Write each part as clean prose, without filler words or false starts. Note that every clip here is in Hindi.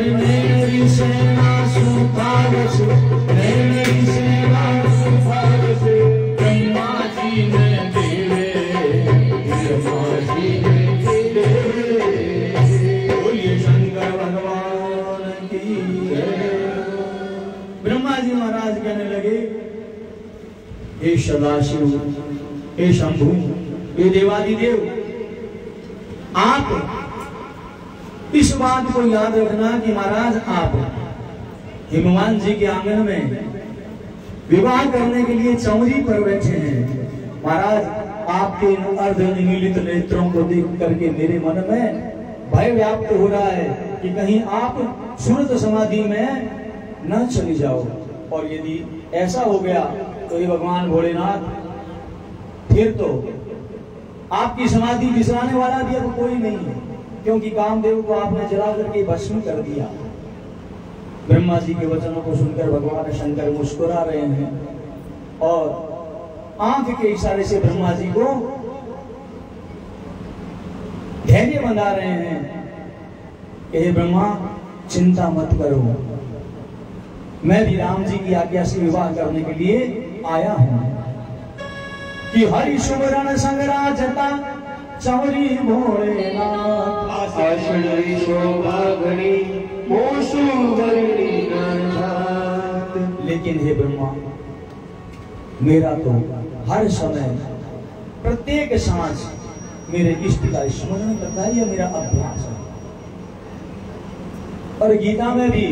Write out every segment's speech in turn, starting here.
मेरी सेना सुखावस, मेरी सेना सुखावस, ब्रह्मा जी ने देवे, ब्रह्मा जी ने देवे। बोलिए शंकर भगवान की जय। ब्रह्मा जी महाराज कहने लगे, हे सदाशिव, हे शंभु, हे देवादिदेव, आप इस बात को याद रखना कि महाराज आप हिमवान जी के आंगन में विवाह करने के लिए चमरी पर बैठे हैं। महाराज आपके इन अर्धनिमीलित नेत्रों को देख करके मेरे मन में भय व्याप्त हो रहा है कि कहीं आप सुरत समाधि में न चली जाओ, और यदि ऐसा हो गया तो ये भगवान भोलेनाथ, फिर तो आपकी समाधि बिसराने वाला भी अब कोई नहीं है, क्योंकि कामदेव को आपने जला करके भस्म कर दिया। ब्रह्मा जी के वचनों को सुनकर भगवान शंकर मुस्कुरा रहे हैं और आंख के इशारे से ब्रह्मा जी को धैर्य बंधा रहे हैं कि हे ब्रह्मा, चिंता मत करो, मैं भी राम जी की आज्ञा से विवाह करने के लिए आया हूं। कि हरि सुमरन संगराजता चमरी भोलेनाथ, आषाढ़ी शोभा घड़ी मोसु वरणी नाथ। लेकिन हे ब्रह्मा, मेरा तो हर समय प्रत्येक सांस मेरे इष्ट का स्मरण करता है, यह मेरा अभ्यास है। और गीता में भी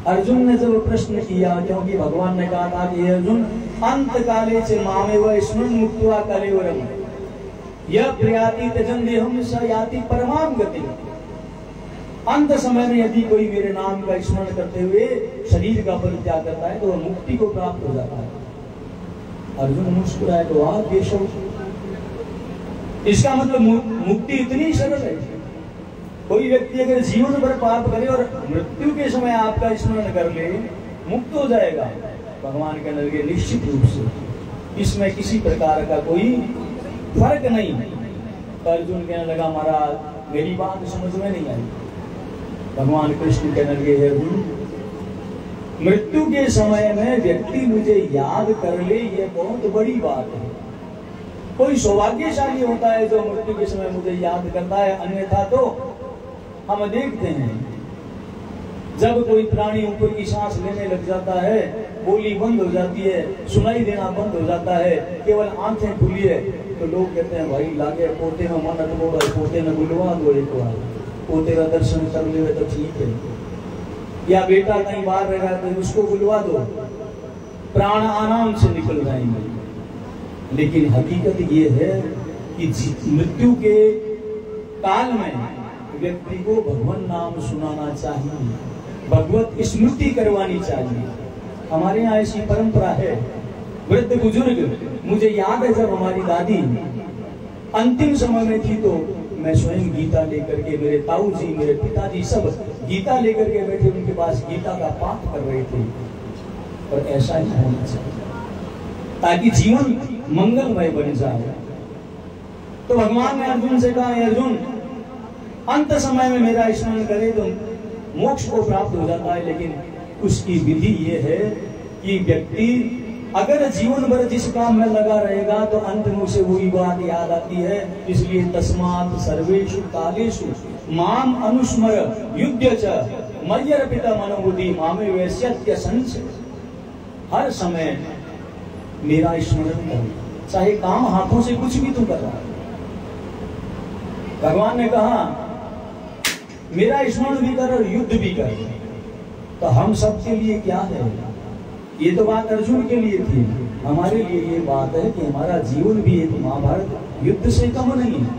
अर्जुन ने जब प्रश्न किया, क्योंकि भगवान ने कहा था कि अर्जुन, अंत काले से मामेव स्मरण मुक्त्वा कलेवरम यह प्रयाति त्यजन देहम स याति परमाम गति। अंत समय में यदि कोई मेरे नाम का स्मरण करते हुए शरीर का परित्याग करता है तो वह मुक्ति को प्राप्त हो जाता है। अर्जुन मुस्कुराए तो वाह केशव, इसका मतलब मुक्ति इतनी सरल है। कोई व्यक्ति अगर जीवन भर पाप करे और मृत्यु के समय आपका स्मरण कर ले, मुक्त हो जाएगा। भगवान कहने लगे, निश्चित रूप से इसमें किसी प्रकार का कोई फर्क नहीं। तो अर्जुन कहने लगा, महाराज मेरी बात समझ में नहीं आई। भगवान कृष्ण कहने लगे, हे अर्जुन, मृत्यु के समय में व्यक्ति मुझे याद कर ले, ये बहुत बड़ी बात है। कोई सौभाग्यशाली होता है जो मृत्यु के समय मुझे याद करता है, अन्यथा तो हम देखते हैं जब कोई प्राणी ऊपर की सांस लेने लग जाता है, बोली बंद हो जाती है, सुनाई देना बंद हो जाता है, केवल आंखें खुली है, तो लोग कहते हैं भाई लागे पोते में मन्नत बोलो, पोते में बुलवा दो एक बार, पोते का दर्शन कर ले तो ठीक है, या बेटा कहीं बाहर रह रहा है तो उसको बुलवा दो, प्राण आराम से निकल जाएंगे। लेकिन हकीकत ये है कि मृत्यु के काल में व्यक्ति को भगवान नाम सुनाना चाहिए, भगवत स्मृति करवानी चाहिए। हमारे यहाँ ऐसी परंपरा है। वृद्ध बुजुर्ग, मुझे याद है जब हमारी दादी अंतिम समय में थी तो मैं स्वयं गीता लेकर के, मेरे ताऊ जी, मेरे पिताजी सब गीता लेकर के बैठे उनके पास गीता का पाठ कर रहे थे। और ऐसा ही होना चाहिए ताकि जीवन मंगलमय बन जाए। तो भगवान ने अर्जुन से कहा, अर्जुन अंत समय में मेरा स्मरण करे तो मोक्ष को प्राप्त हो जाता है, लेकिन उसकी विधि ये है कि व्यक्ति अगर जीवन भर जिस काम में लगा रहेगा तो अंत में उसे वही बात याद आती है। इसलिए तस्मात् सर्वेषु कालेषु माम अनुस्मर युद्ध च मय्यर्पिता मनोबुद्धि मामे वैश्यत्य संशय। हर समय मेरा स्मरण करो, चाहे काम हाथों से कुछ भी तो कर रहा है। भगवान ने कहा मेरा स्मरण भी कर और युद्ध भी कर। तो हम सबके लिए क्या है? ये तो बात अर्जुन के लिए थी, हमारे लिए ये बात है कि हमारा जीवन भी एक महाभारत युद्ध से कम नहीं है।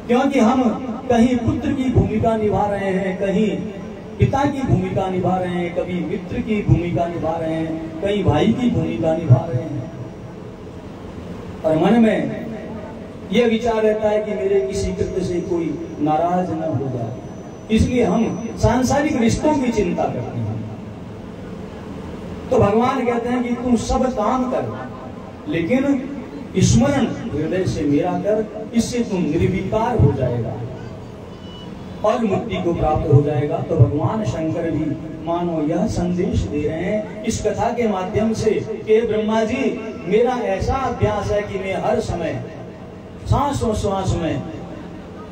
क्योंकि हम कहीं पुत्र की भूमिका निभा रहे हैं, कहीं पिता की भूमिका निभा रहे हैं, कभी मित्र की भूमिका निभा रहे हैं, कहीं भाई की भूमिका निभा रहे हैं। और मन में यह विचार रहता है कि मेरे किसी कृत्य से कोई नाराज न हो जाए, इसलिए हम सांसारिक रिश्तों की चिंता करते हैं। तो भगवान कहते हैं कि तुम सब काम कर, लेकिन स्मरण हृदय से मेरा कर, इससे तुम निर्विकार हो जाएगा। और मुक्ति को प्राप्त हो जाएगा। तो भगवान शंकर भी मानो यह संदेश दे रहे हैं इस कथा के माध्यम से कि ब्रह्मा जी, मेरा ऐसा अभ्यास है कि मैं हर समय सांसों श्वास में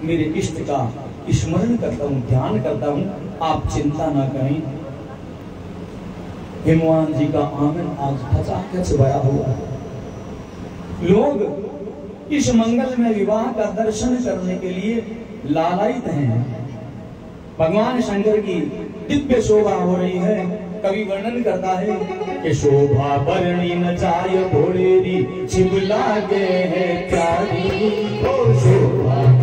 मेरे इष्ट का स्मरण करता हूँ, ध्यान करता हूँ, आप चिंता ना करें। हिमवान जी का आंगन आज खचाखच भरा हुआ है। लोग इस मंगल में विवाह का दर्शन करने के लिए लालायित हैं। भगवान शंकर की दिव्य शोभा हो रही है। कवि वर्णन करता है कि शोभा बरणी न जाय भोलेरी, शिव लागे है प्यारी, ओ शोभा